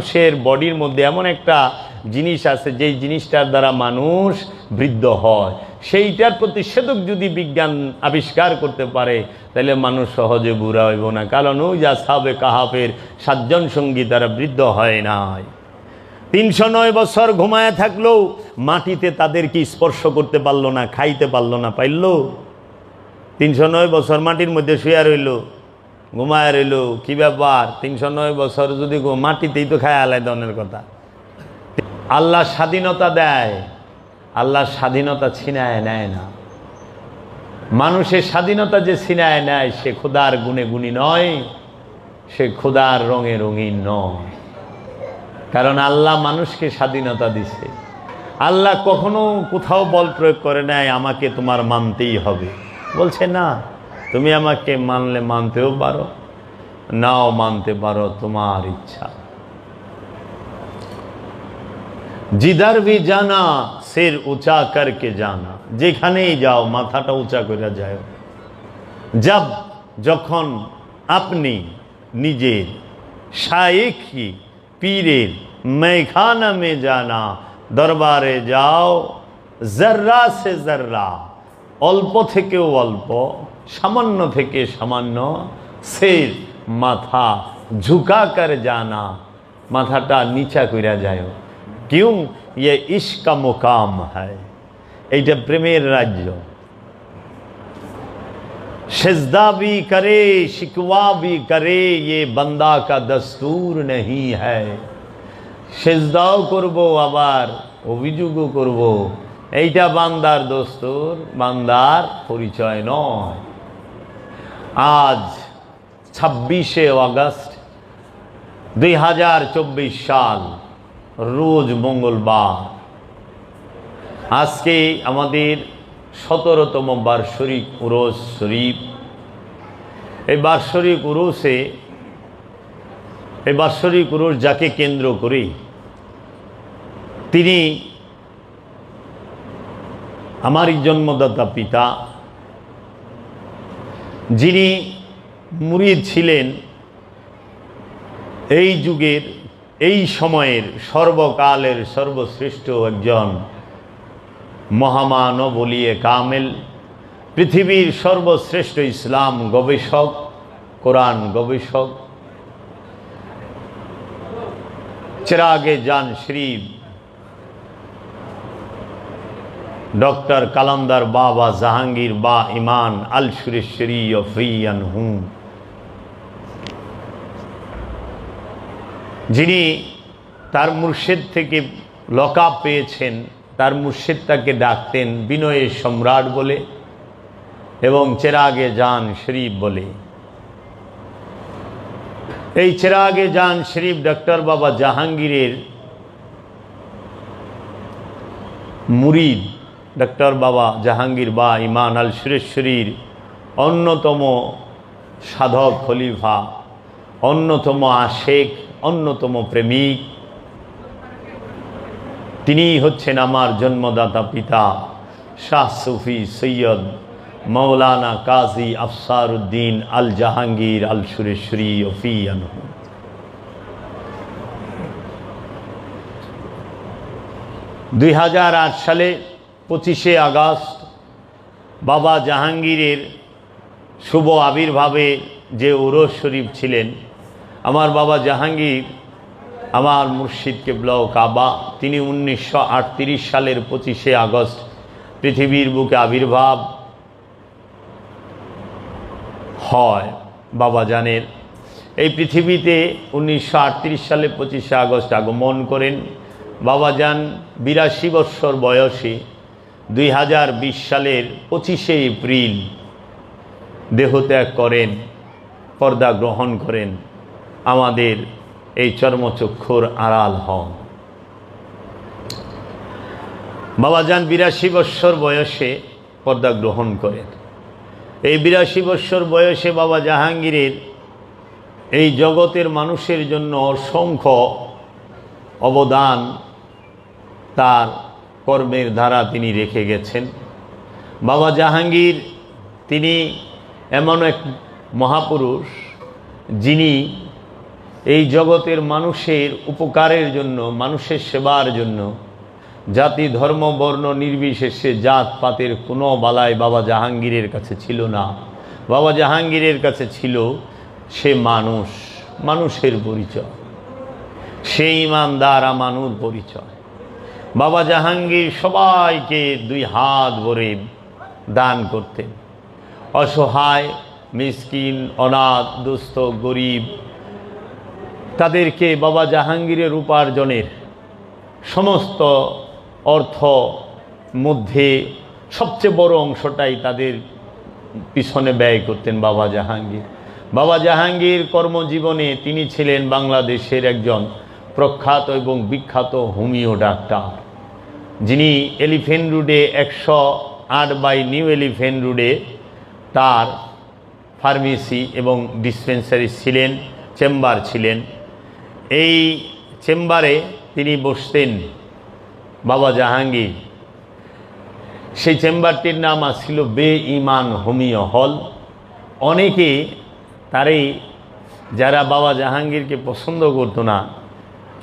মানুষের বডির মধ্যে এমন একটা জিনিস আছে যেই জিনিসটার দ্বারা মানুষ বৃদ্ধ হয়, সেইটার প্রতিষেধক যদি বিজ্ঞান আবিষ্কার করতে পারে তাহলে মানুষ সহজে বুড়া হইব না। কারণ ওই যা সাবে কাহাফের 7 জন সঙ্গী তারা বৃদ্ধ হয় নাই। 309 বছর ঘুমায় থাকলেও মাটিতে তাদেরকে স্পর্শ করতে পারলো না, খাইতে পারলো না। পাইল 309 বছর মাটির মধ্যে শুয়ে রইল, ঘুমায় রইল, কি ব্যাপার? 309 বছর যদি মাটিতেই তো খায় আলাদা ধরনের কথা। আল্লাহ স্বাধীনতা দেয়, আল্লাহ স্বাধীনতা ছিনায় নেয় না। মানুষের স্বাধীনতা যে ছিনায় নেয় সে খোদার গুণে গুণী নয়, সে খোদার রঙে রঙিন নয়। কারণ আল্লাহ মানুষকে স্বাধীনতা দিছে। আল্লাহ কখনো কোথাও বল প্রয়োগ করে নাই আমাকে তোমার মানতেই হবে। বলছে না, তুমি আমাকে মানলে মানতেও পারো, নাও মানতে পারো, তোমার ইচ্ছা। जिधर भी जाना सिर ऊंचा करके जाना, যেখানেই যাও মাথাটা উঁচা করে যাও। जब যখন আপনি নিজের শায়েখ কি পীরের मैखाना में जाना, দরবারে যাও, जर्रा से जर्रा, অল্প থেকেও অল্প, সামান্য থেকে সামান্য, सिर মাথা ঝুঁকা कर जाना, মাথাটা নিচা কইরা যায়। क्यों? ये इश्क का मुकाम है, এইটা প্রেমের রাজ্য। सिजदा भी करे शिकवा भी करे, ये बंदा का दस्तूर नहीं है। सिजदाও করব আবার অভিযোগও করব, এইটা বান্দার দস্তুর, বান্দার পরিচয় নয়। আজ 26শে আগস্ট 2024 সাল, রোজ মঙ্গলবার। আজকে আমাদের 17তম বার্ষিক উরুস শরীফ। এই বার্ষিক উরুসে, এই বার্ষিক উরুস যাকে কেন্দ্র করে তিনি আমারই জন্মদাতা পিতা, যিনি মুরিদ ছিলেন এই যুগের, এই সময়ের, সর্বকালের সর্বশ্রেষ্ঠ একজন মহামানব ওলিয়ে কামেল, পৃথিবীর সর্বশ্রেষ্ঠ ইসলাম গবেষক, কোরআন গবেষক, চিরাগে জান শরীফ ডক্টর কালান্দার বাবা জাহাঙ্গীর বা ইমান আল সুরেশ্বরী ফ্রিয়ান হুম, যিনি তার মুর্শিদ থেকে লকাব পেয়েছেন। তার মুর্শিদ তাকে ডাকতেন বিনয়ের সম্রাট বলে এবং চিরাগে জান শরীফ বলে। এই চিরাগে জান শরীফ ডক্টর বাবা জাহাঙ্গীরের মুরিদ, ডক্টর বাবা জাহাঙ্গীর বা ইমান আল সুরেশ্বরীর অন্যতম সাধক খলিফা, অন্যতম আশেক, অন্যতম প্রেমিক। তিনি হচ্ছেন আমার জন্মদাতা পিতা শাহ সুফি সৈয়দ মৌলানা কাজী আফসারউদ্দিন আল জাহাঙ্গীর আল সুরেশ্বরী ওফিয়ান। 2008 সালে 25শে আগস্ট বাবা জাহাঙ্গীরের শুভ আবির্ভাবে যে উরুস শরীফ ছিলেন, আমার বাবা জাহাঙ্গীর, আমার মুর্শিদ কেবলাও কাবা, তিনি 1938 সালের 25শে আগস্ট পৃথিবীর বুকে আবির্ভাব হয়। বাবা জানের এই পৃথিবীতে 1938 সালে 25শে আগস্ট আগমন করেন। বাবা যান 82 বৎসর বয়সে 2020 সালের 25শে এপ্রিল দেহত্যাগ করেন, পর্দা গ্রহণ করেন, আমাদের এই চর্মচক্ষুর আড়াল হন। বাবা যান 82 বৎসর বয়সে পর্দা গ্রহণ করেন। এই 82 বৎসর বয়সে বাবা জাহাঙ্গীরের এই জগতের মানুষের জন্য অসংখ্য অবদান তার কর্মের দ্বারা তিনি রেখে গেছেন। বাবা জাহাঙ্গীর তিনি এমন এক মহাপুরুষ যিনি এই জগতের মানুষের উপকারের জন্য, মানুষের সেবার জন্য জাতি ধর্ম বর্ণ নির্বিশেষে জাতপাতের কোনো বালাই বাবা জাহাঙ্গীরের কাছে ছিল না। বাবা জাহাঙ্গীরের কাছে ছিল সে মানুষ, মানুষের পরিচয়, সে ইমানদার আমানুর পরিচয়। বাবা জাহাঙ্গীর সবাইকে দুই হাত ভরে দান করতেন। অসহায়, মিসকিন, অনাথ, দুস্থ, গরিব, তাদেরকে বাবা জাহাঙ্গীরের উপার্জনের সমস্ত অর্থ মধ্যে সবচেয়ে বড় অংশটাই তাদের পিছনে ব্যয় করতেন বাবা জাহাঙ্গীর। বাবা জাহাঙ্গীর কর্মজীবনে তিনি ছিলেন বাংলাদেশের একজন প্রখ্যাত এবং বিখ্যাত হোমিও ডাক্তার, যিনি এলিফ্যান্ট রোডে 108 নিউ এলিফ্যান্ট রোডে তার ফার্মেসি এবং ডিসপেন্সারি ছিলেন, চেম্বার ছিলেন। এই চেম্বারে তিনি বসতেন বাবা জাহাঙ্গীর। সেই চেম্বারটির নাম ছিল বে-ইমান হোমিও হল। অনেকে তারই যারা বাবা জাহাঙ্গীরকে পছন্দ করতো না,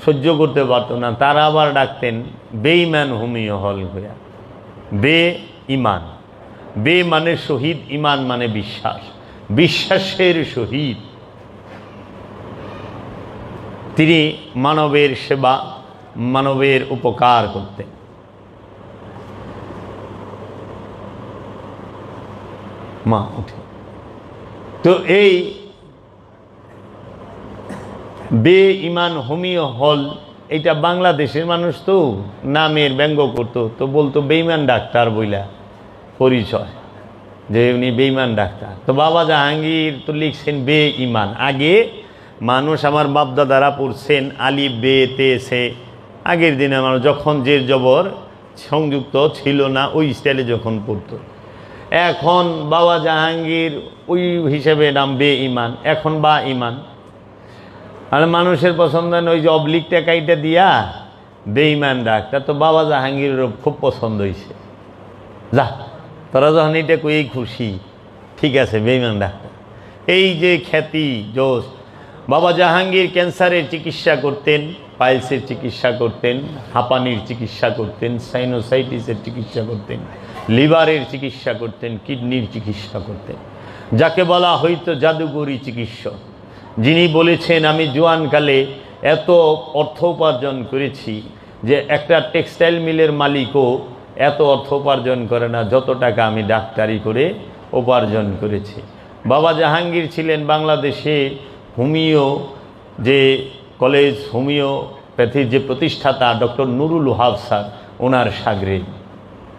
সহ্য করতে পারতো না, তারা আবার ডাকতেন বে-ইমান হোমিও হল হইয়া। বে-ইমান, বে মানে শহীদ, ইমান মানে বিশ্বাস, বিশ্বাসের শহীদ। তিনি মানবের সেবা, মানবের উপকার করতেন। মা উঠে তো এই বে-ইমান হোমিও হল, এটা বাংলাদেশের মানুষ তো নামের ব্যঙ্গ করতো, তো বলতো বেঈমান ডাক্তার বইলা পরিচয়, যে উনি বেঈমান ডাক্তার। তো বাবা জাহাঙ্গীর তো লিখছেন বে-ইমান। আগে মানুষ, আমার বাপদাদারা পড়ছেন আলিফ বে তে সে, আগের দিনে আমার যখন জের জবর সংযুক্ত ছিল না ওই স্টাইলে যখন পড়তো। এখন বাবা জাহাঙ্গীর ওই হিসেবে নাম বে-ইমান, এখন বা ইমান। আর মানুষের পছন্দ ওই যে অবলিক টাকাইটা দিয়া বে-ইমান ডাক্তার, তো বাবা জাহাঙ্গীরের খুব পছন্দ হয়েছে। যা, তোরা যখন এটা কই খুশি, ঠিক আছে বে-ইমান ডাক্তার। এই যে খ্যাতি জোশ। বাবা জাহাঙ্গীর ক্যান্সারের চিকিৎসা করতেন, পাইলসের চিকিৎসা করতেন, হাঁপানির চিকিৎসা করতেন, সাইনোসাইটিসের চিকিৎসা করতেন, লিভারের চিকিৎসা করতেন, কিডনির চিকিৎসা করতেন। যাকে বলা হয়তো জাদুকরী চিকিৎসক, যিনি বলেছেন আমি জোয়ানকালে এত অর্থ উপার্জন করেছি যে একটা টেক্সটাইল মিলের মালিকও এত অর্থ উপার্জন করে না যত টাকা আমি ডাক্তারি করে উপার্জন করেছি। বাবা জাহাঙ্গীর ছিলেন বাংলাদেশে হোমিও যে কলেজ, হোমিওপ্যাথির যে প্রতিষ্ঠাতা ডক্টর নুরুল ওহাব স্যার, ওনার শাগরেদ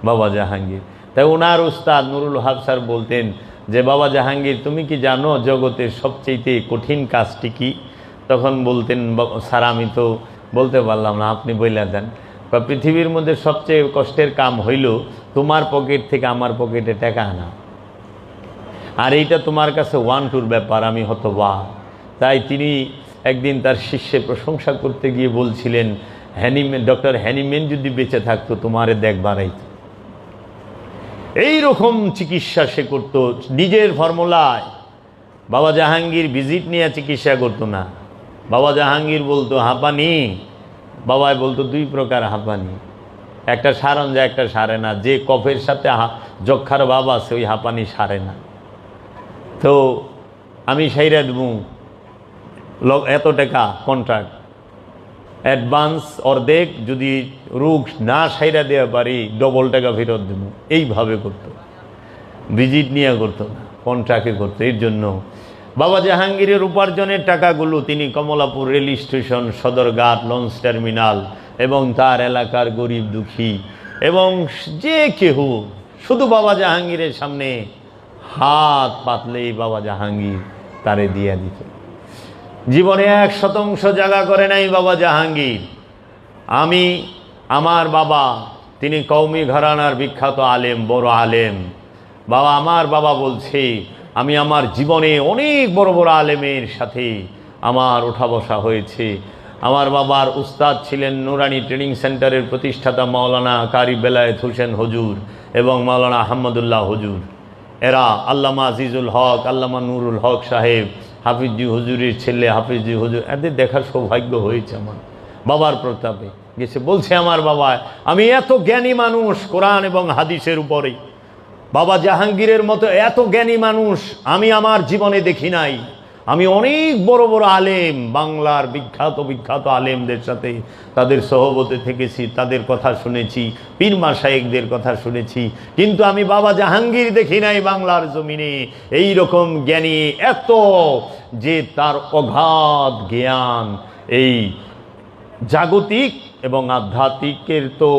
বাবা জাহাঙ্গীর। তাই ওনার উস্তাদ নুরুল ওহাব স্যার বলতেন যে বাবা জাহাঙ্গীর তুমি কি জানো জগতের সবচেয়ে কঠিন কাজটি কি? তখন বলতেন স্যার আমি তো বলতে পারলাম না, আপনি বইলা দেন। বা পৃথিবীর মধ্যে সবচেয়ে কষ্টের কাম হইল তোমার পকেট থেকে আমার পকেটে টাকা আনা, আর এইটা তোমার কাছে 1-2 ব্যাপার, আমি হতবাক। তাই তিনি একদিন তার শিষ্যের প্রশংসা করতে গিয়ে বলছিলেন হ্যানিম্যান, ডক্টর হ্যানিম্যান যদি বেঁচে থাকতো তোমারে দেখবার আইতো। এইরকম চিকিৎসা সে করত নিজের ফর্মুলায়। বাবা জাহাঙ্গীর ভিজিট নিয়ে চিকিৎসা করতো না। বাবা জাহাঙ্গীর বলতো হাঁপানি, বাবাই বলতো 2 প্রকার হাঁপানি, একটা সারন যায়, একটা সারে না। যে কফের সাথে যক্ষার ভাব আছে ওই হাঁপানি সারে না। তো আমি সাইরা দেবো এত টাকা কন্ট্রাক্ট অ্যাডভান্স, অর্ধেক যদি রোগ না সাইরা দেওয়া পারি ডবল টাকা ফেরত দেবো। এইভাবে করতো, ভিজিট নিয়ে করতো না, কন্ট্রাক্টে করতো। এর জন্য বাবা জাহাঙ্গীরের উপার্জনের টাকাগুলো তিনি Kamalapur rail station, Sadarghat, launch terminal এবং তার এলাকার গরিব দুঃখী এবং যে কেহ শুধু বাবা জাহাঙ্গীরের সামনে হাত পাতলেই বাবা জাহাঙ্গীর তারে দিয়া দিত। জীবনে 1% জায়গা করে নাই বাবা জাহাঙ্গীর। আমার বাবা তিনি কওমি ঘরানার বিখ্যাত আলেম, বড় আলেম। আমার বাবা বলছে আমি আমার জীবনে অনেক বড় বড় আলেমের সাথে আমার ওঠা বসা হয়েছে। আমার বাবার উস্তাদ ছিলেন নুরানি ট্রেনিং সেন্টারের প্রতিষ্ঠাতা মাওলানা কারি বেলায়েত হোসেন হুজুর এবং মাওলানা আহমদুল্লাহ হুজুর। এরা আল্লামা আজিজুল হক, আল্লামা নুরুল হক সাহেব হাফিজি হুজুরের ছেলে হাফিজি হুজুর, এদের দেখার সৌভাগ্য হয়েছে আমার বাবার প্রতাপে। গেছে বলছে আমার বাবা, আমি এত জ্ঞানী মানুষ কোরআন এবং হাদিসের উপরে, বাবা জাহাঙ্গীরের মতো এত জ্ঞানী মানুষ আমি আমার জীবনে দেখি নাই। আমি অনেক বড় বড় আলেম, বাংলার বিখ্যাত বিখ্যাত আলেমদের সাথে তাদের সহবতে থেকেছি, তাদের কথা শুনেছি, পীর মাশায়েখদের কথা শুনেছি, কিন্তু আমি বাবা জাহাঙ্গীর দেখি নাই বাংলার জমিনে এই রকম জ্ঞানী, এত যে তার অগাধ জ্ঞান, এই জাগতিক এবং আধ্যাত্মিকের তো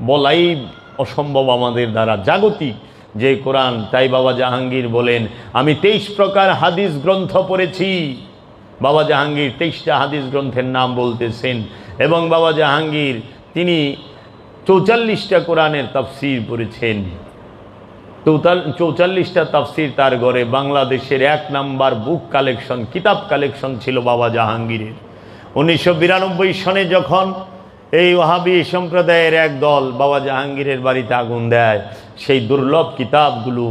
বলাই অসম্ভব আমাদের দ্বারা, জাগতিক যে কোরআন। তাই বাবা জাহাঙ্গীর বলেন, আমি 23 প্রকার হাদিস গ্রন্থ পড়েছি। বাবা জাহাঙ্গীর 23টা হাদিস গ্রন্থের নাম বলতেছেন, এবং বাবা জাহাঙ্গীর তিনি 44টা কোরআনের তাফসির পড়েছেন। 44টা তাফসির তার ঘরে। বাংলাদেশের 1 নাম্বার বুক কালেকশন, কিতাব কালেকশন ছিল বাবা জাহাঙ্গীরের। 1992 সনে যখন এই ওয়াহাবি সম্প্রদায়ের এক দল বাবা জাহাঙ্গীরের বাড়িতে আগুন দেয়, সেই দুর্লভ কিতাবগুলো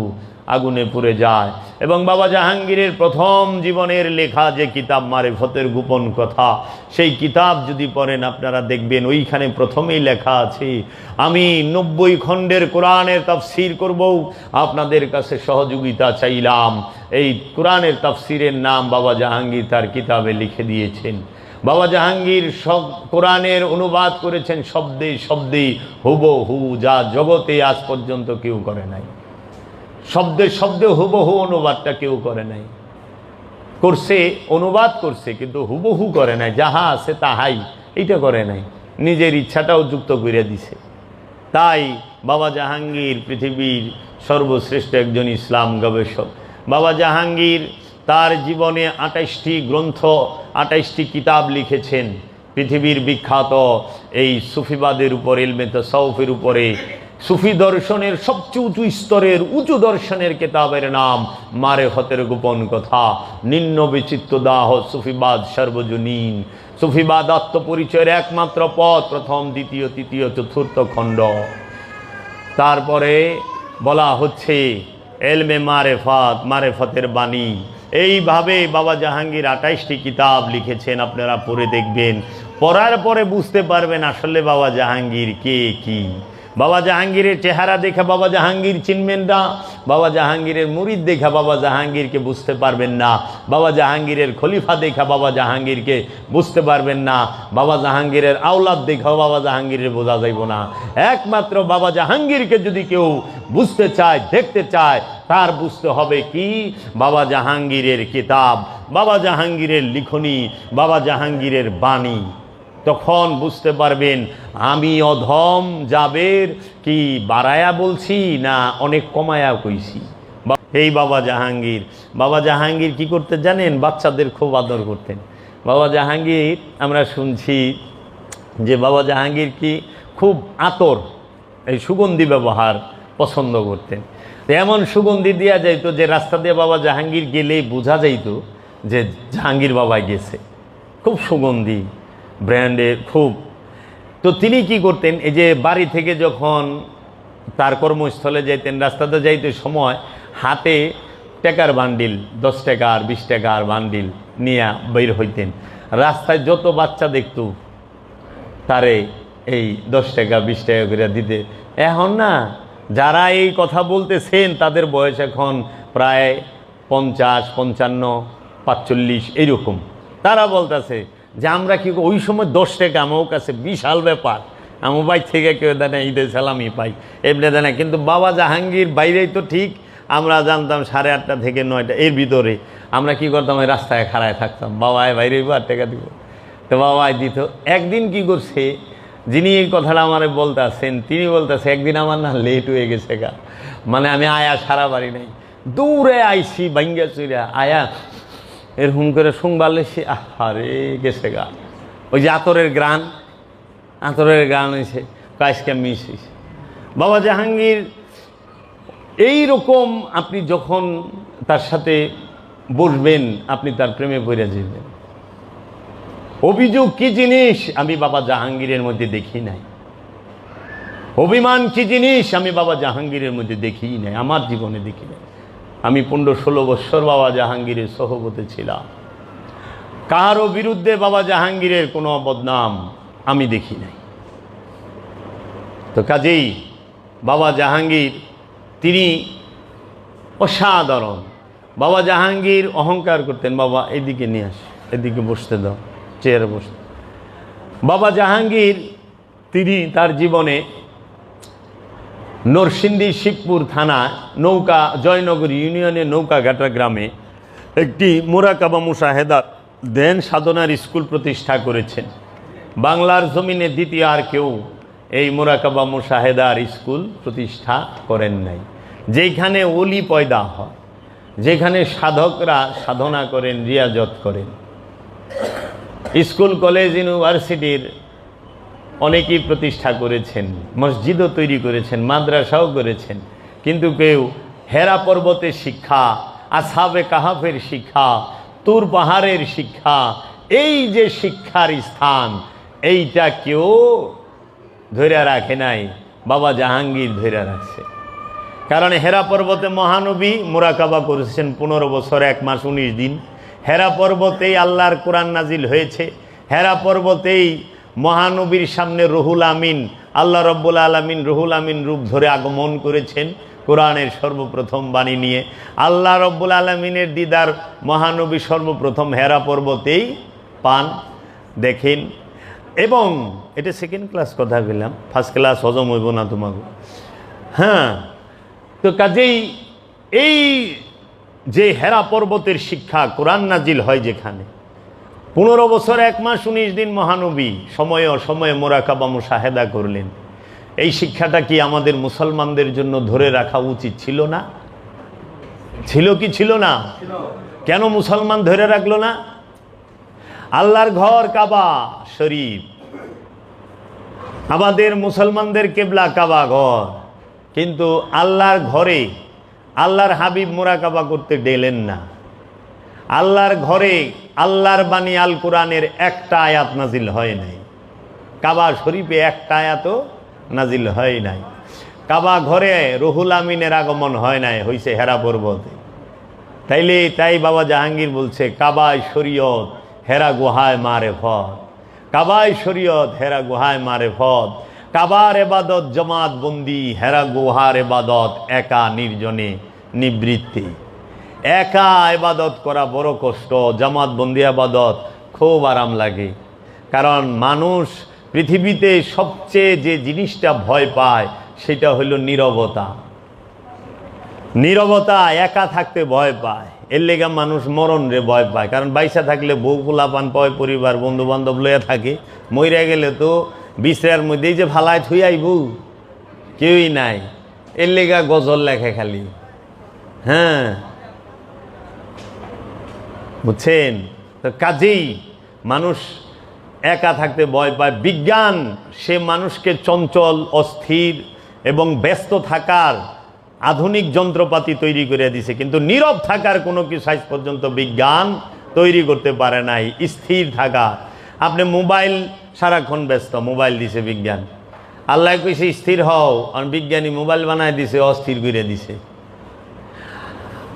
আগুনে পুড়ে যায়। এবং বাবা জাহাঙ্গীরের প্রথম জীবনের লেখা যে কিতাব মারিফতের গোপন কথা, সেই কিতাব যদি পড়েন আপনারা দেখবেন ওইখানে প্রথমেই লেখা আছে, আমি 90 খণ্ডের কোরআনের তাফসির করব, আপনাদের কাছে সহযোগিতা চাইলাম। এই কোরআনের তাফসিরের নাম বাবা জাহাঙ্গীর তার কিতাবে লিখে দিয়েছেন। বাবা জাহাঙ্গীর সব কোরআনের অনুবাদ করেছেন শব্দে শব্দে হুবহু, যা জগতে আজ পর্যন্ত কেউ করে নাই। শব্দে শব্দে হুবহু অনুবাদটা কেউ করে নাই। করছে, অনুবাদ করছে, কিন্তু হুবহু করে নাই, যাহা আছে তাহাই, এইটা করে নাই, নিজের ইচ্ছাটাও যুক্ত করে দিছে। তাই বাবা জাহাঙ্গীর পৃথিবীর সর্বশ্রেষ্ঠ একজন ইসলাম গবেষক। বাবা জাহাঙ্গীর তার জীবনে 28টি গ্রন্থ, 28টি কিতাব লিখেছেন পৃথিবীর বিখ্যাত এই সুফিবাদের উপর, ইলমে তাসাউফের উপরে। সুফি দর্শনের সবচেয়ে উঁচু স্তরের উঁচু দর্শনের কিতাবের নাম মারিফতের গোপন কথা। নিম্ন বিচিত্র দাহ সুফিবাদ সর্বজনীন। সুফিবাদ আত্মপরিচয়ের একমাত্র পথ, প্রথম, দ্বিতীয়, তৃতীয়, চতুর্থ খণ্ড। তারপরে বলা হচ্ছে এলমে মারেফাত, মারেফতের বাণী। এইভাবে বাবা জাহাঙ্গীর 28টি কিতাব লিখেছেন। আপনারা পড়ে দেখবেন, পড়ার পরে বুঝতে পারবেন আসলে বাবা জাহাঙ্গীর কে কি। বাবা জাহাঙ্গীরের চেহারা দেখে বাবা জাহাঙ্গীর চিনবেন না, বাবা জাহাঙ্গীরের মুরিদ দেখা বাবা জাহাঙ্গীরকে বুঝতে পারবেন না, বাবা জাহাঙ্গীরের খলিফা দেখা বাবা জাহাঙ্গীরকে বুঝতে পারবেন না, বাবা জাহাঙ্গীরের আওলাদ দেখাও বাবা জাহাঙ্গীরের বোঝা যাইব না। একমাত্র বাবা জাহাঙ্গীরকে যদি কেউ বুঝতে চায়, দেখতে চায়, তার বুঝতে হবে কি, বাবা জাহাঙ্গীরের কিতাব, বাবা জাহাঙ্গীরের লিখনী, বাবা জাহাঙ্গীরের বাণী। তখন বুঝতে পারবেন আমি অধম জাবের কি বাড়ায়া বলছি না অনেক কমায়া কইছি। এই বাবা জাহাঙ্গীর, বাবা জাহাঙ্গীর কি করতে জানেন? বাচ্চাদের খুব আদর করতেন। বাবা জাহাঙ্গীর আমরা শুনছি যে বাবা জাহাঙ্গীর কি খুব আতর, এই সুগন্ধি ব্যবহার পছন্দ করতেন। এমন সুগন্ধি দেওয়া যাইতো যে রাস্তা দিয়ে বাবা জাহাঙ্গীর গেলেই বোঝা যাইত যে জাহাঙ্গীর বাবা গেছে। খুব সুগন্ধি ব্র্যান্ডের খুব। তো তিনি কি করতেন, এই যে বাড়ি থেকে যখন তার কর্মস্থলে যাইতেন, রাস্তাতে যাইতে সময় হাতে টাকার বান্ডিল, 10 টাকার 20 টাকার বান্ডিল নিয়ে বের হইতেন। রাস্তায় যত বাচ্চা দেখত তারে এই 10 টাকা 20 টাকা করে দিতে। এখন না, যারা এই কথা বলতেছেন তাদের বয়স এখন প্রায় 50, 55, 45 এইরকম। তারা বলতেছে যে আমরা কি ওই সময় 10 টাকা আমার কাছে বিশাল ব্যাপার, আমার বাড়ি থেকে কেউ দেয় না, ঈদের সালামি পাই, এমনি দেয় না। কিন্তু বাবা জাহাঙ্গীর বাইরেই তো ঠিক আমরা জানতাম 8:30 থেকে 9টা এর ভিতরে আমরা কি করতাম, ওই রাস্তায় খাড়ায় থাকতাম, বাবায় বাইরে আর টাকা দিব, তো বাবাই দিত। একদিন কি করছে, যিনি এই কথাটা আমার বলতেছেন, তিনি বলতেছে একদিন আমার না লেট হয়ে গেছে গা, মানে আমি আয়া সারা বাড়ি নাই, দূরে আইসি ভাঙ্গা চুরা আয়া এরকম করে শুনবালে সে আরে গেছে গা। ওই যে আতরের গ্রান, আতরের গান হয়েছে, কাজকে মিস হয়েছে। বাবা জাহাঙ্গীর এই রকম, আপনি যখন তার সাথে বসবেন আপনি তার প্রেমে পড়ে যাবেন। অভিযোগ কি জিনিস আমি বাবা জাহাঙ্গীরের মধ্যে দেখি নাই, অভিমান কি জিনিস আমি বাবা জাহাঙ্গীরের মধ্যে দেখি নাই, আমার জীবনে দেখি নাই। আমি 15-16 বছর বাবা জাহাঙ্গীরের সহবতে ছিলাম। কারো বিরুদ্ধে বাবা জাহাঙ্গীরের কোনো বদনাম আমি দেখি নাই। তো কাজেই বাবা জাহাঙ্গীর তিনি অসাধারণ। বাবা জাহাঙ্গীর অহংকার করতেন, বাবা এদিকে নিয়ে আস, এদিকে বসতে দাও, চেয়ারে বসতে। বাবা জাহাঙ্গীর তিনি তার জীবনে নরসিংদী শিবপুর থানা নৌকা জয়নগর ইউনিয়নের নৌকাঘাটা গ্রামে একটি মুরাকাবা মুশাহেদা ধ্যান সাধনার স্কুল প্রতিষ্ঠা করেছেন। বাংলার জমিনে দ্বিতীয় আর কেউ এই মুরাকাবা মুশাহেদার স্কুল প্রতিষ্ঠা করেন নাই। যেখানে ওলি পয়দা হয়, যেখানে সাধকরা সাধনা করেন, রিয়াজত করেন। স্কুল কলেজ ইউনিভার্সিটির অনেকেই প্রতিষ্ঠা করেছেন, মসজিদও তৈরি করেছেন, মাদ্রাসাও করেছেন, কিন্তু কেউ হেরা পর্বতের শিক্ষা, আসহাবে কাহাফের শিক্ষা, তুর পাহাড়ের শিক্ষা, এই যে শিক্ষার স্থান, এইটা কেউ ধরে রাখে নাই। বাবা জাহাঙ্গীর ধরে রাখছে। কারণ হেরা পর্বতে মহানবী মুরাকাবা করেছেন 15 বছর 1 মাস 19 দিন। হেরা পর্বতেই আল্লাহর কোরআন নাজিল হয়েছে। হেরা পর্বতেই মহানবীর সামনে রুহুল আমিন, আল্লাহ রব্বুল আলামিন রুহুল আমিন রূপ ধরে আগমন করেছেন কোরআনের সর্বপ্রথম বাণী নিয়ে। আল্লাহ রব্বুল আলামিনের দিদার মহানবী সর্বপ্রথম হেরা পর্বতেই পান, দেখেন। এবং এটা সেকেন্ড ক্লাস কথা বললাম, ফার্স্ট ক্লাস হজম হইব না তোমাকে। হ্যাঁ, তো কাজেই এই যে হেরা পর্বতের শিক্ষা কোরআন নাজিল হয় যেখানে, 15 বছর 1 মাস 19 দিন মহানবী সময়ে অসময়ে মুরাকাবা মুশাহেদা করলেন। এই শিক্ষাটা কি আমাদের মুসলমানদের জন্য ধরে রাখা উচিত ছিল না? ছিল কি ছিল না? কেন মুসলমান ধরে রাখলো না? আল্লাহর ঘর কাবা শরীফ, আমাদের মুসলমানদের কেবলা কাবা ঘর, কিন্তু আল্লাহর ঘরে আল্লাহর হাবিব মুরাকাবা করতে গেলেন না। আল্লাহর ঘরে আল্লাহর বাণী আল কোরআনের একটা আয়াত নাজিল হয় নাই। কাবা শরীফে একটা আয়াতও নাজিল হয় নাই। কাবা ঘরে রুহুল আমিনের আগমন হয় নাই, হইছে হেরা পর্বতে। তাই বাবা জাহাঙ্গীর বলছে কাবায় শরীয়ত হেরা গুহায় মারেফত, কাবায় শরীয়ত হেরা গুহায় মারেফত, কাবার এবাদত জমাত বন্দি, হেরা গুহার এবাদত একা নির্জনে নিবৃত্তি। একা এবাদত করা বড় কষ্ট, জামাত বন্দি আবাদত খুব আরাম লাগে। কারণ মানুষ পৃথিবীতে সবচেয়ে যে জিনিসটা ভয় পায় সেটা হলো নীরবতা। নীরবতা, একা থাকতে ভয় পায়। এর লেগা মানুষ মরণ রে ভয় পায়। কারণ বাইসা থাকলে বউ পোলাপান পায়, পরিবার বন্ধু বান্ধব লইয়া থাকে। মইরা গেলে তো বিশ্রার মধ্যেই যে ফালায় থুই আইব, কেউই নাই। এর লেগা গজল লেখে খালি। হ্যাঁ, বুঝছেন? তো কাজেই মানুষ একা থাকতে ভয় পায়। বিজ্ঞান সে মানুষকে চঞ্চল, অস্থির এবং ব্যস্ত থাকার আধুনিক যন্ত্রপাতি তৈরি করে দিছে, কিন্তু নীরব থাকার কোনো কিছু আজ পর্যন্ত বিজ্ঞান তৈরি করতে পারে নাই। স্থির থাকা, আপনি মোবাইল সারাক্ষণ ব্যস্ত, মোবাইল দিছে বিজ্ঞান। আল্লাহ কইছে স্থির হও, আর বিজ্ঞানী মোবাইল বানায় দিছে, অস্থির করে দিছে।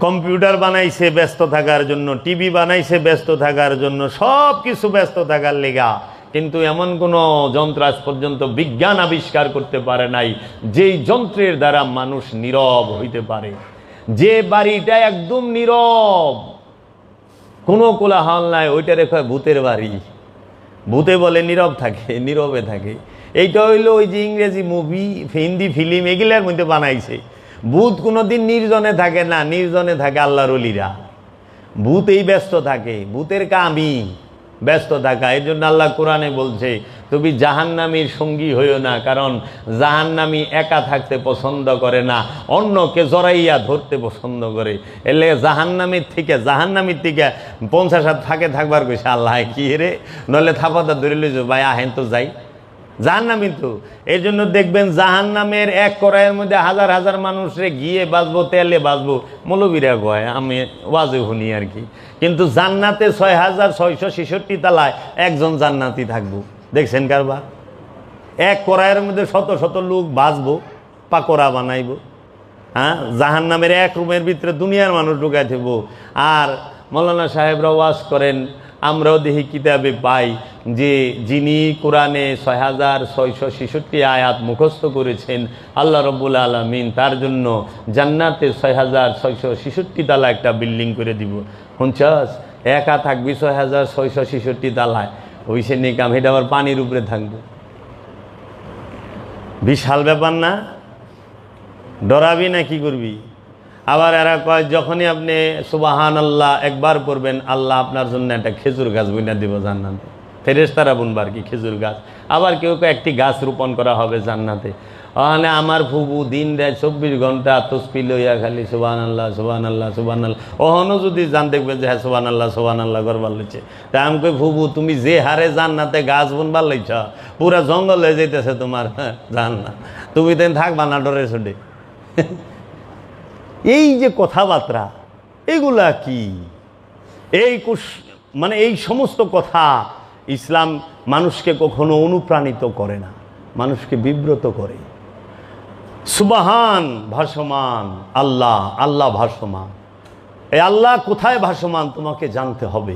কম্পিউটার বানাইছে ব্যস্ত থাকার জন্য, টিভি বানাইছে ব্যস্ত থাকার জন্য, সব কিছু ব্যস্ত থাকার লেগা। কিন্তু এমন কোনো যন্ত্র আজ পর্যন্ত বিজ্ঞান আবিষ্কার করতে পারে নাই যেই যন্ত্রের দ্বারা মানুষ নীরব হইতে পারে। যে বাড়িটা একদম নীরব, কোনো কোলাহল নাই, ওইটা রেখে ভূতের বাড়ি। ভূতে বলে নীরব থাকে, নীরবে থাকে। এইটা হইলো ওই যে ইংরেজি মুভি, হিন্দি ফিল্ম, এগুলার মধ্যে বানাইছে। ভূত কোনোদিন নির্জনে থাকে না, নির্জনে থাকে আল্লাহর ওলিরা। ভূত এই ব্যস্ত থাকে, ভূতের কামই ব্যস্ত থাকা। এই জন্য আল্লাহ কোরআনে বলছে তুমি জাহান্নামীর সঙ্গী হইও না, কারণ জাহান্নামী একা থাকতে পছন্দ করে না, অন্যকে জড়াইয়া ধরতে পছন্দ করে। এলে জাহান্নামীর থেকে 50 হাত ফাঁকে থাকবার কইছে আল্লাহ। কি রে, নলে থাপাতা ধরে লইছো ভাই, আহেন তো যাই। জাহান্নামী তো এই জন্য দেখবেন জাহান্নামের এক কড়াইয়ের মধ্যে হাজার হাজার মানুষরে গিয়ে বাঁচবো, তেলে বাঁচবো, মৌলবীরা কয়, আমি ওয়াজে শুনি আর কি। কিন্তু জান্নাতে 6666 তালায় একজন জান্নাতি থাকবো। দেখছেন কারবার? এক কড়াইয়ের মধ্যে শত শত লোক বাঁচবো, পাকোড়া বানাইব। হ্যাঁ, জাহান্নামের এক রুমের ভিতরে দুনিয়ার মানুষ ঢুকাই দেব। আর মৌলানা সাহেবরা ওয়াজ করেন, আমরাও দেখি কিতাবে পাই যে যিনি কোরআনে ৬৬৬৬ আয়াত মুখস্থ করেছেন আল্লাহ রব্বুল আলামিন তার জন্য জান্নাতে ৬৬৬৬ তালা একটা বিল্ডিং করে দিব। শুনছস, একা থাকবি ৬৬৬৬ তালায়, ওই সে নিকাম, এটা আবার পানির উপরে থাকবে। বিশাল ব্যাপার না? ডরাবি না কি করবি? আবার এরা কয় যখনই আপনি সুবহানাল্লাহ একবার পড়বেন, আল্লাহ আপনার জন্য একটা খেজুর গাছ বুনা দিব জান্নাতে। ফেরেশতারা বুনবার কি খেজুর গাছ? আবার কেউ কেউ একটি গাছ রোপণ করা হবে জান্নাতে। ওখানে আমার ফুবু দিন দেয় ২৪ ঘন্টা তসবিহ লইয়া খালি সুবহানাল্লাহ সুবহানাল্লাহ সুবহানাল্লাহ। ওখানেও যদি জান দেখবে যে হ্যাঁ সুবহানাল্লাহ সুবহানাল্লাহ করবার লইছে, তা আমি কই ফুবু তুমি যে হারে জান্নাতে গাছ বুনবার লইছ, পুরা জঙ্গল হয়ে যাইতেছে তোমার জান্নাত, তুমি তেন থাকবা না ডরে ছুটে। এই যে কথাবার্তা, এগুলা কি? এই মানে এই সমস্ত কথা ইসলাম মানুষকে কখনো অনুপ্রাণিত করে না, মানুষকে বিব্রত করে। সুবহান ভাসমান, আল্লাহ, আল্লাহ ভাসমান। এই আল্লাহ কোথায় ভাসমান তোমাকে জানতে হবে,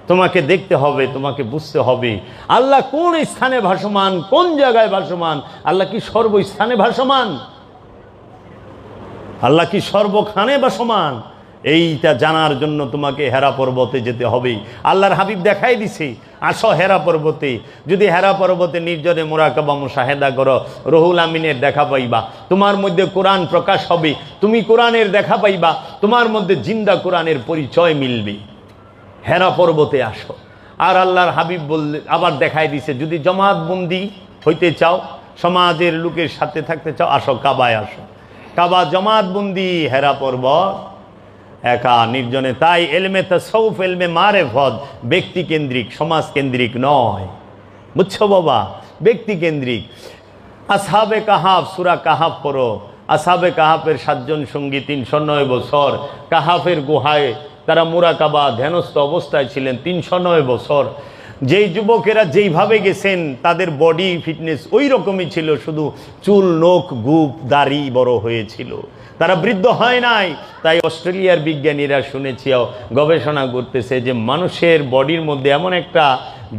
তোমাকে দেখতে হবে, তোমাকে বুঝতে হবে। আল্লাহ কোন স্থানে ভাসমান, কোন জায়গায় ভাসমান? আল্লাহ কি সর্বস্থানে ভাসমান? আল্লাহ কি সর্বখানে ভাসমান? এইটা জানার জন্য তোমাকে হেরা পর্বতে যেতে হবে। আল্লাহর হাবিব দেখাই দিছে, আসো হেরা পর্বতে। যদি হেরা পর্বতে নির্জনে মুরাকাবা মুশাহেদা করো, রুহুল আমিনের দেখা পাইবা, তোমার মধ্যে কোরআন প্রকাশ হবে, তুমি কোরআনের দেখা পাইবা, তোমার মধ্যে জিন্দা কোরআনের পরিচয় মিলবে। হেরা পর্বতে আসো। আর আল্লাহর হাবিব বললে আবার দেখাই দিছে, যদি জমাতবন্দি হইতে চাও, সমাজের লোকের সাথে থাকতে চাও, আসো কাবায় আসো। কাবা জমাতবন্দি, হেরা পর্বত একা নির্জনে। তাই এলমে তাসাউফ, এলমে মারেফত ব্যক্তি কেন্দ্রিক, সমাজ কেন্দ্রিক নয়, বুঝছো বাবা? ব্যক্তি কেন্দ্রিক। আসহাবে কাহাফ, সূরা কাহাফ পড়ো। আসহাবে কাহাফের ৭ জন সঙ্গী ৩০৯ বছর কাহাফের গুহায় তারা মুরাকাবা ধ্যানস্থ অবস্থায় ছিলেন ৩০৯ বছর। যেই যুবকেরা যেইভাবে গেছেন তাদের বডি ফিটনেস ওই রকমই ছিল, শুধু চুল, নখ, গুপ, দাড়ি বড় হয়েছিল, তারা বৃদ্ধ হয় নাই। তাই অস্ট্রেলিয়ার বিজ্ঞানীরা শুনেছি গবেষণা করতেছে যে মানুষের বডির মধ্যে এমন একটা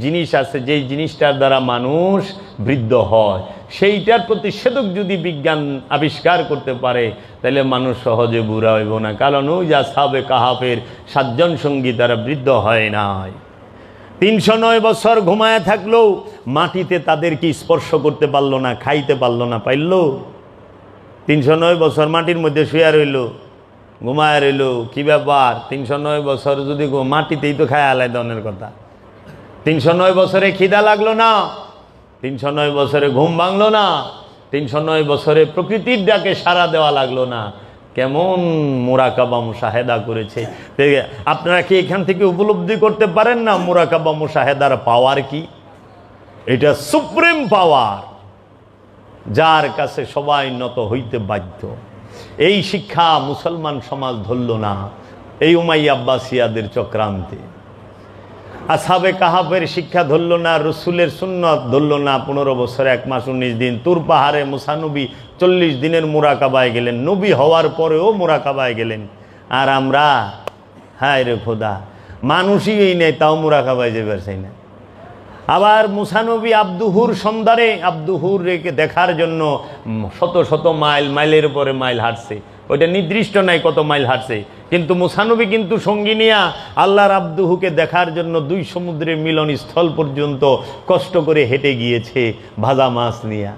জিনিস আছে যেই জিনিসটার দ্বারা মানুষ বৃদ্ধ হয়। সেইটার প্রতিষেধক যদি বিজ্ঞান আবিষ্কার করতে পারে তাহলে মানুষ সহজে বুড়া হইব না। কারণ ওই যে আসহাবে কাহাফের ৭ জন সঙ্গী তারা বৃদ্ধ হয় নাই। ৩০৯ বছর ঘুমায় থাকলেও মাটিতে তাদেরকে স্পর্শ করতে পারলো না, খাইতে পারলো না। পাইল ৩০৯ বছর মাটির মধ্যে শুয়ে রইল, ঘুমায় রইল। কি ব্যাপার? ৩০৯ বছর যদি মাটিতেই তো খায় আলাদা ধরনের কথা। ৩০৯ বছরে খিদা লাগলো না, ৩০৯ বছরে ঘুম ভাঙলো না, ৩০৯ বছরে প্রকৃতির ডাকে সাড়া দেওয়া লাগলো না। কেমন মুরাকাবা মুশাহেদা করেছে। আপনারা কি এখান থেকে উপলব্ধি করতে পারেন না মুরাকাবা মুশাহেদার পাওয়ার কি? এটা সুপ্রিম পাওয়ার, যার কাছে সবাই নত হইতে বাধ্য। এই শিক্ষা মুসলমান সমাজ ধরল না এই উমাইয়া আব্বাসিয়াদের চক্রান্তে। আসহাবে কাহাফের শিক্ষা ধরল না, রসুলের সুন্নত ধরল না। ১৫ বছর ১ মাস ১৯ দিন তুর পাহাড়ে মুসা নবী ৪০ দিনের মুরাকাবায় গেলেন, নবী হওয়ার পরেও মুরাকাবায় গেলেন। আর আমরা হায় রে খোদা, মানুষই এই নেই, তাও মুরাকাবায় যেতে পারছি না। আবার মুসা নবী আব্দুহুর সন্ধানে, আব্দুহুর রেখে দেখার জন্য শত শত মাইল, মাইলের পরে মাইল হাঁটছে। ওইটা নির্দিষ্ট নাই কত মাইল হাঁটছে, কিন্তু মুসা নবী কিন্তু সঙ্গী নিয়া আল্লাহর আব্দুহুকে দেখার জন্য ২ সমুদ্রের মিলন স্থল পর্যন্ত কষ্ট করে হেঁটে গিয়েছে ভাজা মাছ নিয়া।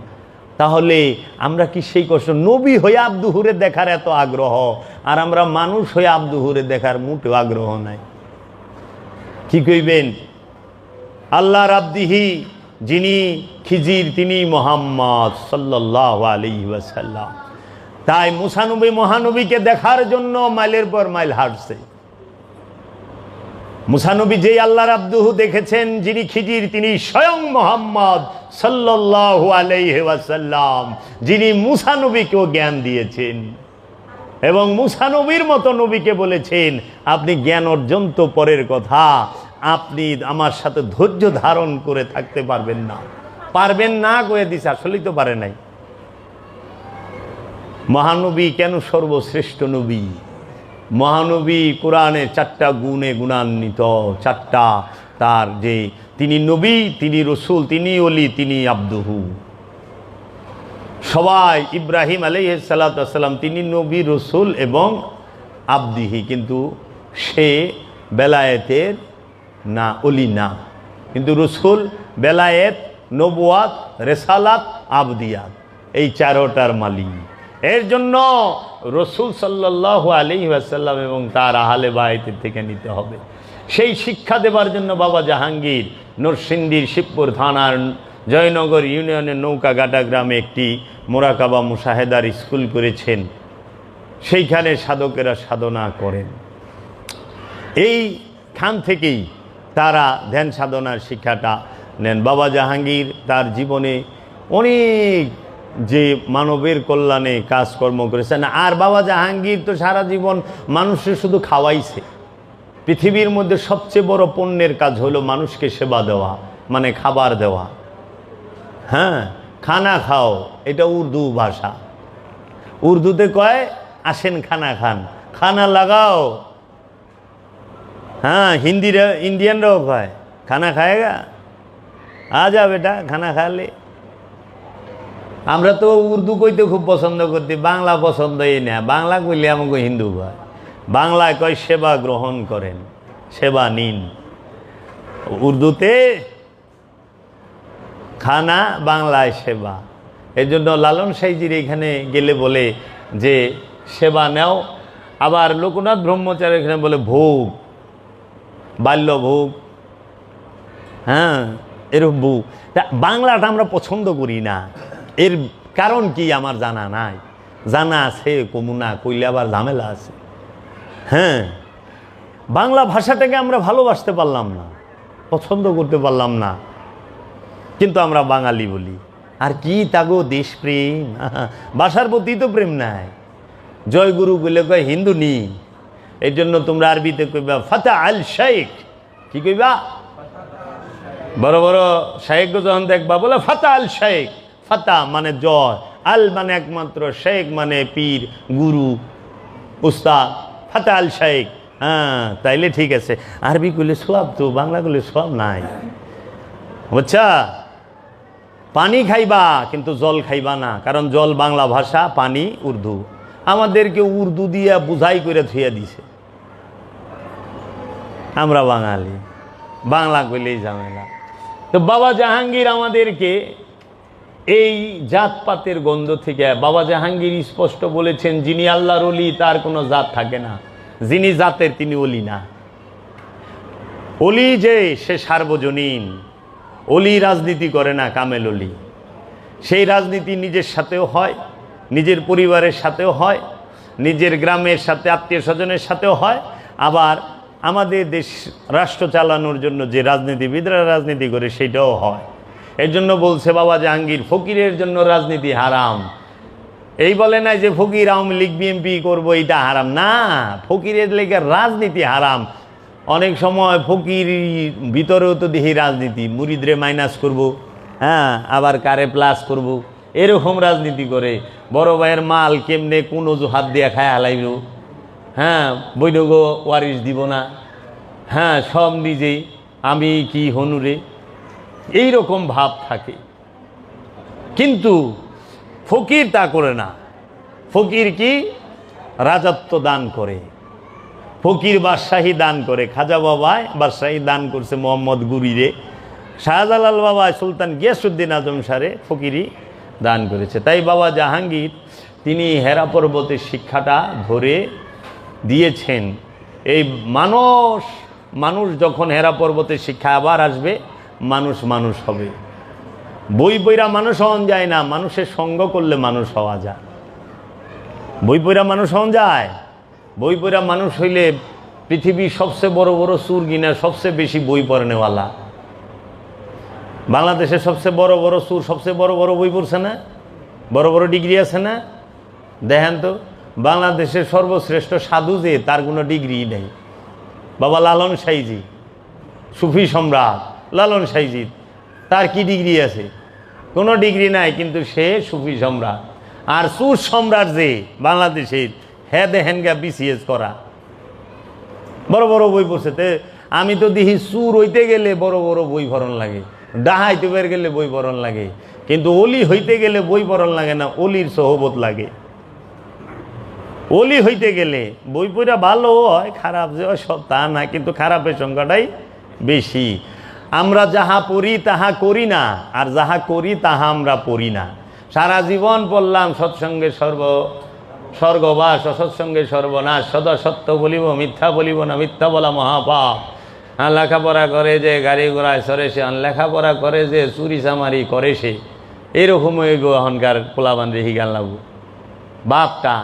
তাহলে আমরা কি সেই কষ্ট? নবী হয়ে আব্দুহুরে দেখার এত আগ্রহ, আর আমরা মানুষ হয়ে আব্দুহুরে দেখার মোটেও আগ্রহ নাই। কি কইবেন? আল্লাহর আব্দিহি যিনি খিজির, তিনি মুহাম্মদ সাল্লাল্লাহু আলাইহি ওয়াসাল্লাম। তাই মুসা নবী মহানবীকে দেখার জন্য মাইলের পর মাইল হাঁটছে। মুসা নবী যেই আল্লাহর আব্দুহু দেখেছেন, যিনি খিজির, তিনি স্বয়ং মুহাম্মদ সাল্লাল্লাহু আলাইহি ওয়াসাল্লাম, যিনি মুসা নবীকেও জ্ঞান দিয়েছেন এবং মুসা নবীর মতো নবীকে বলেছেন, আপনি জ্ঞান অর্জন তো পরের কথা, আপনি আমার সাথে ধৈর্য ধারণ করে থাকতে পারবেন না। পারবেন না কয়ে দিছে, আসলেই তো পারে নাই। মহানবী কেন সর্বশ্রেষ্ঠ নবী? মহানবী কোরআনে 4টা গুণে গুণান্বিত, 4টা তার যে তিনি নবী, তিনি রসুল, তিনি ওলি, তিনি আব্দুহু। সবাই ইব্রাহিম আলাইহিস সালাতু ওয়াস সালাম তিনি নবী, রসুল এবং আব্দিহি, কিন্তু সে বেলায়েতের না, ওলি না, কিন্তু রসুল, বেলায়েত, নবুয়াত, রেসালাত, আবদিয়াত, এই 4টার মালিক। এর জন্য রসুল সাল্লাল্লাহু আলাইহি ওয়াসাল্লাম এবং তার আহলে বায়তের থেকে নিতে হবে। সেই শিক্ষা দেবার জন্য বাবা জাহাঙ্গীর নরসিংদীর শিবপুর থানার জয়নগর ইউনিয়নের নৌকাঘাটা গ্রামে একটি মোরাকাবা মুশাহেদার স্কুল করেছেন। সেইখানে সাধকেরা সাধনা করেন। এইখান থেকেই তারা ধ্যান সাধনার শিক্ষাটা নেন। বাবা জাহাঙ্গীর তার জীবনে অনেক যে মানবের কল্যাণে কাজকর্ম করেছেন। আর বাবা জাহাঙ্গীর তো সারা জীবন মানুষের শুধু খাওয়াইছে। পৃথিবীর মধ্যে সবচেয়ে বড় পুণ্যের কাজ হলো মানুষকে সেবা দেওয়া, মানে খাবার দেওয়া। হ্যাঁ, খানা খাও, এটা উর্দু ভাষা। উর্দুতে কয় আসেন খানা খান, খানা লাগাও। হ্যাঁ, হিন্দিরা ইন্ডিয়ানরাও কয় খানা খায়েগা, আ যা বেটা খানা খালে। আমরা তো উর্দু কইতে খুব পছন্দ করতে, বাংলা পছন্দই না। বাংলা কইলে আমাকে হিন্দু কয়, বাংলায় কয় সেবা গ্রহণ করেন, সেবা নিন। উর্দুতে খানা, বাংলায় সেবা। এই জন্য লালন সাইজির এখানে গেলে বলে যে সেবা নেও। আবার লোকনাথ ব্রহ্মচারী এখানে বলে ভোগ, বাল্য ভোগ। হ্যাঁ, এরকম ভোগ। তা বাংলাটা আমরা পছন্দ করি না, এর কারণ কি আমার জানা নাই। জানা আছে কমুনা কইলে আবার ঝামেলা আছে। হ্যাঁ, বাংলা ভাষাটাকে আমরা ভালোবাসতে পারলাম না, পছন্দ করতে পারলাম না, কিন্তু আমরা বাঙালি বলি। আর কি তাগো দেশপ্রেম, ভাষার প্রতি তো প্রেম নাই। জয়গুরু বলে কয় হিন্দু নি, এই জন্য তোমরা আরবিতে কইবা ফাতা আল শেখ। কি কইবা? বড় বড় শেখ যখন দেখবা বলে ফাতা আল শেখ। ফাতা মানে জয়, আল মানে একমাত্র, শেখ মানে পীর, গুরু, উস্তাদ। ফাতা আল শেখ। হ্যাঁ, তাইলে ঠিক আছে। আরবি কইলে সব তো, বাংলা কইলে সব নাই, বুঝছা? পানি খাইবা কিন্তু জল খাইবা না, কারণ জল বাংলা ভাষা, পানি উর্দু। আমাদেরকে উর্দু দিয়া বুঝাই করে থুইয়া দিছে। আমরা বাঙালি, বাংলা কইলেই ঝামেলা। তো বাবা জাহাঙ্গীর আমাদেরকে এই জাতপাতের গন্ধ থেকে, বাবা জাহাঙ্গীর স্পষ্ট বলেছেন যিনি আল্লাহর ওলি তার কোনো জাত থাকে না, যিনি জাতের তিনি ওলি না। ওলি যে সে সার্বজনীন। ওলি রাজনীতি করে না, কামেল ওলি। সেই রাজনীতি নিজের সাথেও হয়, নিজের পরিবারের সাথেও হয়, নিজের গ্রামের সাথে, আত্মীয় স্বজনের সাথেও হয়। আবার আমাদের দেশ রাষ্ট্র চালানোর জন্য যে রাজনীতিবিদরা রাজনীতি করে সেটাও হয়। এর জন্য বলছে বাবা জাহাঙ্গীর ফকিরের জন্য রাজনীতি হারাম। এই বলে না যে ফকির আওয়ামী লীগ বিএনপি করবো এটা হারাম না, ফকিরের লেগে রাজনীতি হারাম। অনেক সময় ফকির ভিতরেও তো দেখি রাজনীতি, মুরিদরে মাইনাস করব, হ্যাঁ, আবার কারে প্লাস করব, এরকম রাজনীতি করে। বড় ভাইয়ের মাল কেমনে কোন অজুহাত দিয়ে খায় হালাইব, হ্যাঁ, বৈধগ ওয়ারিশ দিব না, হ্যাঁ, সব নিজেই, আমি কি হনুরে, এইরকম ভাব থাকে। কিন্তু ফকির তা করে না। ফকির কি রাজত্ব দান করে, ফকির বাদশাহী দান করে। খাজা বাবায় বাদশাহী দান করছে মোহাম্মদ গুরিরে, শাহজালাল বাবা সুলতান গিয়াসউদ্দিন আজম শাহরে ফকিরি দান করেছে। তাই বাবা জাহাঙ্গীর তিনি হেরা পর্বতের শিক্ষাটা ধরে দিয়েছেন। এই মানুষ যখন হেরা পর্বতের শিক্ষা আবার আসবে, মানুষ মানুষ হবে। বই পইরা মানুষ হওয়া যায় না, মানুষের সঙ্গ করলে মানুষ হওয়া যায়। বই পইরা মানুষ হওয়া যায়? বই পড়া মানুষ হইলে পৃথিবীর সবচেয়ে বড় বড় সুর গিনা সবচেয়ে বেশি বই পড়নেওয়ালা। বাংলাদেশের সবচেয়ে বড় বড় সুর সবচেয়ে বড় বড় বই পড়ছে না, বড় বড় ডিগ্রি আছে না? দেখেন তো, বাংলাদেশের সর্বশ্রেষ্ঠ সাধু যে, তার কোনো ডিগ্রি নেই। বাবা লালন সাইজি, সুফি সম্রাট লালন সাইজি, তার কি ডিগ্রি আছে? কোনো ডিগ্রি নাই, কিন্তু সে সুফি সম্রাট। আর সুর সম্রাট যে বাংলাদেশের হ্যাঁ দেখেন গা BCS করা, বড় বড় বই পড়ছে। তে আমি তো দেখি সুর হইতে গেলে বড় বড় বই পড়ন লাগে, ডাহাইতে বের গেলে বই পড়ন লাগে, কিন্তু অলি হইতে গেলে বই পড়ন লাগে না, অলির সহবত লাগে। অলি হইতে গেলে বই পড়া ভালো হয়, খারাপ যে হয় সব তা না, কিন্তু খারাপের সংখ্যাটাই বেশি। আমরা যাহা পড়ি তাহা করি না, আর যাহা করি তাহা আমরা পড়ি না। সারা জীবন পড়লাম সৎসঙ্গে স্বর্গবাস, অসৎসঙ্গে সর্বনাশ, সদা সত্য বলিব মিথ্যা বলিব না, মিথ্যা বলা মহাপাপ। হ্যাঁ, লেখাপড়া করে যে গাড়ি ঘোড়ায় সরে সে, লেখাপড়া করে যে চুরি চামারি করে সে, এরকম হইব এখনকার পোলাবান রেহি গান লাগবো বাপটা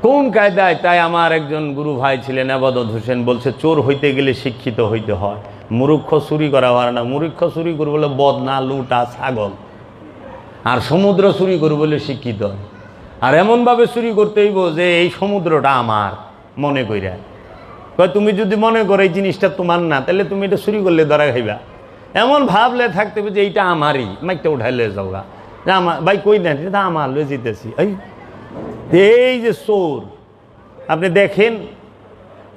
কোন কায়দায়। তাই আমার একজন গুরু ভাই ছিলেন আবাদত হোসেন, বলছে চোর হইতে গেলে শিক্ষিত হইতে হয়, মূর্খ চুরি করা হয় না। মূর্খ চুরি করবো বলে বদনা, লুটা, ছাগল। আর সমুদ্র চুরি করবো বলে শিক্ষিত হয়। আর এমনভাবে চুরি করতে হইব যে এই সমুদ্রটা আমার মনে কইরা। কয় তুমি যদি মনে করো এই জিনিসটা তোমার না, তাহলে তুমি এটা চুরি করলে ধরা খাইবা। এমন ভাবলে থাকতে হবে যে এইটা আমারই, মাইকটা উঠাইলে যাওগা যে আমার ভাই কই দেন, এটা আমার লয়ে যেতেছি। এই যে চোর, আপনি দেখেন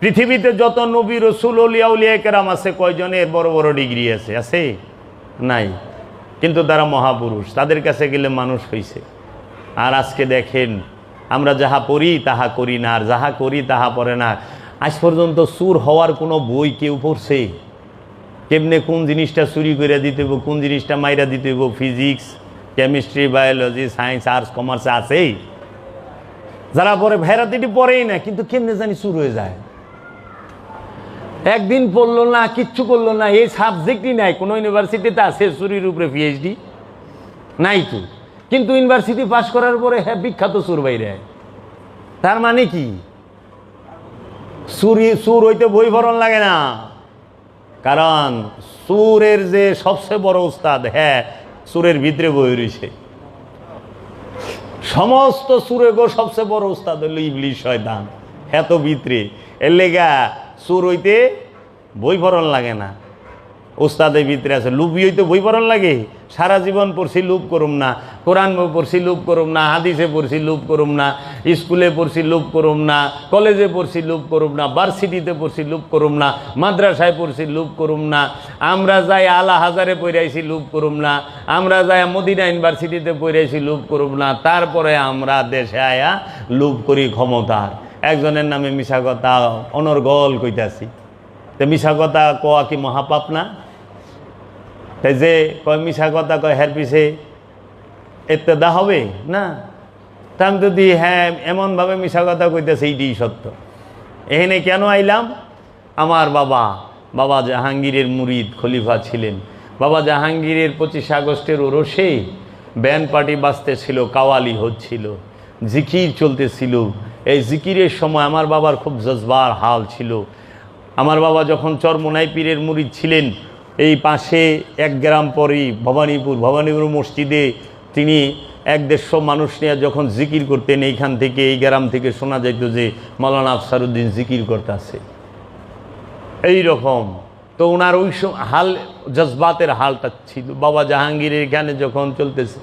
পৃথিবীতে যত নবী রসুল ওলিয়া উলিয়া কেরাম আছে, কয়জনের বড় বড় ডিগ্রি আছে? আছে? নাই। কিন্তু তারা মহাপুরুষ, তাদের কাছে গেলে মানুষ হইছে। আর আজকে দেখেন আমরা যাহা পড়ি তাহা করি না, আর যাহা করি তাহা পড়ে না। আজ পর্যন্ত চুর হওয়ার কোনো বই কেউ পড়ছে? কেমনে কোন জিনিসটা চুরি করে দিতে হইব, কোন জিনিসটা মাইরা দিতে হইব, physics, chemistry, biology, science, arts, commerce আছেই। যারা পরে ভ্যারাইটি পড়েই না, কিন্তু কেমনে জানি চুর হয়ে যায়। একদিন পড়লো না, কিচ্ছু করলো না, এই সাবজেক্টই নাই। কোনো ইউনিভার্সিটিতে আছে চুরির উপরে PhD নাই তো, কিন্তু ইউনিভার্সিটি পাস করার পরে হ্যাঁ বিখ্যাত চুর বাইরে। তার মানে কি? চুর হইতে বই পড়ন লাগে না, কারণ চুরের যে সবচেয়ে বড় উস্তাদ, হ্যাঁ চুরের ভিতরে বই রয়েছে। সমস্ত চুরে গো সবচেয়ে বড় উস্তাদ হইল ইবলিশ, শয়তান। হ্যাঁ তো ভিতরে, এর লেগা চুর হইতে বই পড়ন লাগে না, উস্তাদের ভিতরে আছে। লুবি হইতে বই পড়ন লাগে? সারা জীবন পড়ছি লুপ করুম না, কোরআন পড়ছি লুপ করুম না, হাদিসে পড়ছি লুপ করুম না, স্কুলে পড়ছি লুপ করুম না, কলেজে পড়ছি লুপ করুম না, ভার্সিটিতে পড়ছি লুপ করুম না, মাদ্রাসায় পড়ছি লুপ করুম না, আমরা যাই আলা হাজারে পড়াইছি লুপ করুম না, আমরা যাই মদিনা ইউনিভার্সিটিতে পড়াইছি লুপ করুম না। তারপরে আমরা দেশে আয়া লুপ করি ক্ষমতার। একজনের নামে মিশা কথা অনর্গল কইতাছি। তো মিশা কথা কোয়া কি মহাপাপ না? তাই যে কয় মিশা কথা কয়, হের পিছে ইত্তেদা হবে না? তা আমি যদি হ্যাঁ এমনভাবে মিশা কথা কইতেছে এইটাই সত্য। এখানে কেন আইলাম? আমার বাবা জাহাঙ্গীরের মুরিদ খলিফা ছিলেন। বাবা জাহাঙ্গীরের 25 আগস্টের ওরসে ব্যান্ড পার্টি বাজতেছিল, কাওয়ালি হচ্ছিল, জিকির চলতেছিল। এই জিকিরের সময় আমার বাবার খুব জজবার হাল ছিল। আমার বাবা যখন চরমোনাই পীরের মুরিদ ছিলেন, এই পাশে 1 গ্রাম পরেই ভবানীপুর মসজিদে তিনি 1-150 মানুষ নিয়ে যখন জিকির করতেন, এইখান থেকে এই গ্রাম থেকে শোনা যাইত যে মাওলানা আফসারউদ্দিন জিকির করতেছে। এইরকম তো ওনার ওই হাল, জজবাতের হালটা ছিল। বাবা জাহাঙ্গীরের এখানে যখন চলতেছে,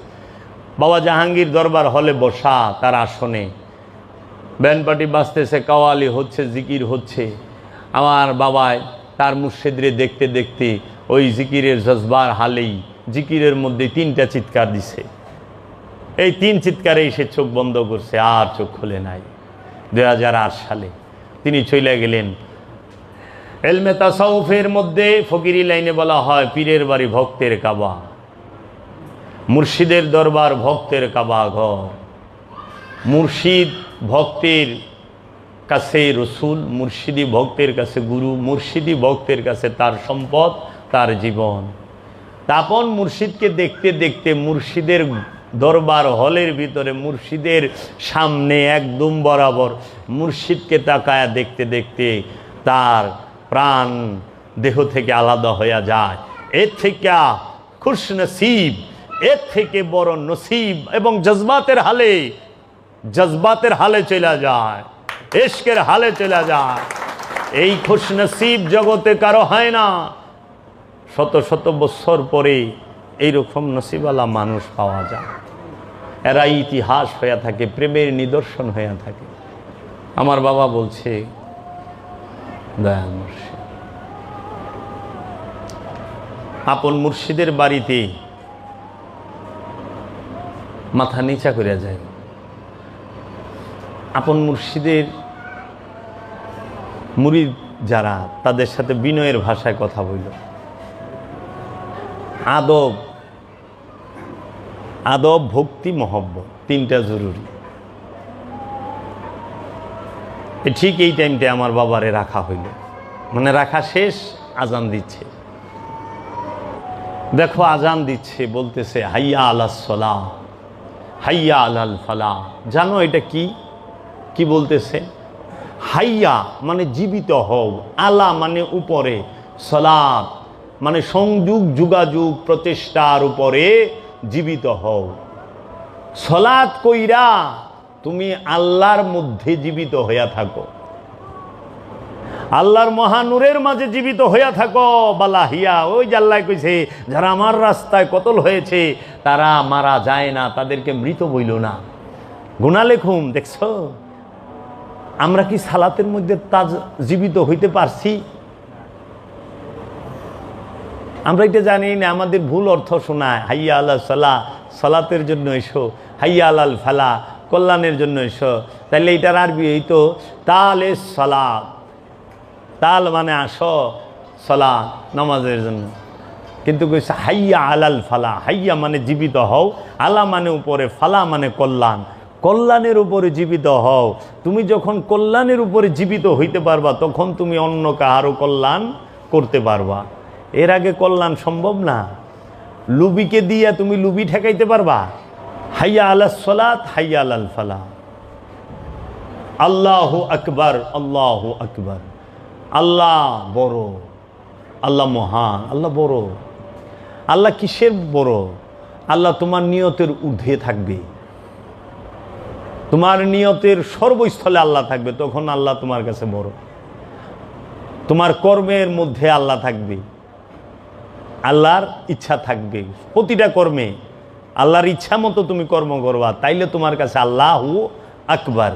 বাবা জাহাঙ্গীর দরবার হলে বসা, তার আসনে ব্যান্ড পার্টি বাজতেছে, কাওয়ালি হচ্ছে, জিকির হচ্ছে। আমার বাবায় তার মুর্শিদরে দেখতে দেখতে ওই জিকিরের জজবার হালেই জিকিরের মধ্যে 3টা চিৎকার দিছে। এই 3 চিৎকারেই সে চোখ বন্ধ করছে, আর চোখ খুলে নাই। 2008 সালে তিনি চলে গেলেন। এলমে তাসাউফের মধ্যে ফকিরি লাইনে বলা হয় পীরের বাড়ি ভক্তের কাবা, মুর্শিদের দরবার ভক্তের কাবা ঘর। মুর্শিদ ভক্তের কাছে রসুল, মুর্শিদি ভক্তের কাছে গুরু, মুর্শিদি ভক্তের কাছে তার সম্পদ, তার জীবন। তাপন মুর্শিদকে দেখতে দেখতে মুর্শিদের দরবার হলের ভিতরে, মুর্শিদের সামনে একদম বরাবর মুর্শিদকে তাকায়া দেখতে দেখতে তার প্রাণ দেহ থেকে আলাদা হয়ে যায়। এর থেকে খুশ নসিব, এর থেকে বড় নসিব, এবং জজবাতের হালে চলে যায়, ইশকের হালে চলে যায়। এই খুশ নসিব জগতে কারো হয় না। শত শত বছর পরে এইরকম নসিবালা মানুষ পাওয়া যায়। এরা ইতিহাস হয়ে থাকে, প্রেমের নিদর্শন হয়ে থাকে। আমার বাবা বলছে, দয়াল মুর্শিদ, আপন মুর্শিদের বাড়িতে মাথা নিচা করে যায়। আপন মুর্শিদের মুরিদ যারা, তাদের সাথে বিনয়ের ভাষায় কথা বলল। আদব, আদব, ভক্তি, মহব্বত, তিনটা জরুরি। ঠিক এই টাইমটা আমার বাবারে রাখা হইল, মানে রাখা শেষ, আজান দিচ্ছে। দেখো আজান দিচ্ছে, বলতেছে হাইয়া আলাস সালাহ, হাইয়া আলাল ফালাহ। জানো এটা কি কি বলতেছে? হাইয়া মানে জীবিত হও, আলা মানে উপরে, সালাত মানে সংযোগ, যোগাযোগ, প্রচেষ্টার উপরে জীবিত হও। সালাত কইরা তুমি আল্লাহর মধ্যে জীবিত হইয়া থাকো, আল্লাহর মহানূরের মাঝে জীবিত হইয়া থাকো। বালাহিয়া, ওই যে আল্লাহ কইছে, যারা আমার রাস্তায় কতল হয়েছে তারা মারা যায় না, তাদেরকে মৃত বইল না। গুনাহ লেখুম। দেখছো আমরা কি সালাতের মধ্যে জীবিত হইতে পারছি? আমরা এটা জানি না, আমাদের ভুল অর্থ শোনায়। হাইয়া আলাল সালাহ, সালাতের জন্য এসো, হাইয়া আলাল ফালাহ, কল্যাণের জন্য এসো। তাইলে এটার আরবি হইতো তালে সালাত। তাল মানে আসো, সালাত নামাজের জন্য। কিন্তু কইছে হাইয়া আলাল ফালাহ, হাইয়া মানে জীবিত হও, আলা মানে উপরে, ফালা মানে কল্যাণ, কল্যাণের উপরে জীবিত হও। তুমি যখন কল্যাণের উপরে জীবিত হইতে পারবা, তখন তুমি অন্য কাহারও কল্যাণ করতে পারবা। এর আগে কল্যাণ সম্ভব না। লুবিকে দিয়া তুমি লুবি ঠেকাইতে পারবা? হাইয়া আলাস সালাত, হাইয়া আলাল ফালাহ। আল্লাহু আকবার, আল্লাহু আকবার। আল্লাহ বড়, আল্লাহ মহান, আল্লাহ বড়। আল্লাহ কিসের বড়? আল্লাহ তোমার নিয়তের ঊর্ধ্বে থাকবে, তোমার নিয়তের সর্বস্থলে আল্লাহ থাকবে, তখন আল্লাহ তোমার কাছে বড়। তোমার কর্মের মধ্যে আল্লাহ থাকবে, আল্লাহর ইচ্ছা থাকবে প্রতিটা কর্মে। আল্লাহর ইচ্ছা মতো তুমি কর্ম করবা, তাইলে তোমার কাছে আল্লাহু আকবার।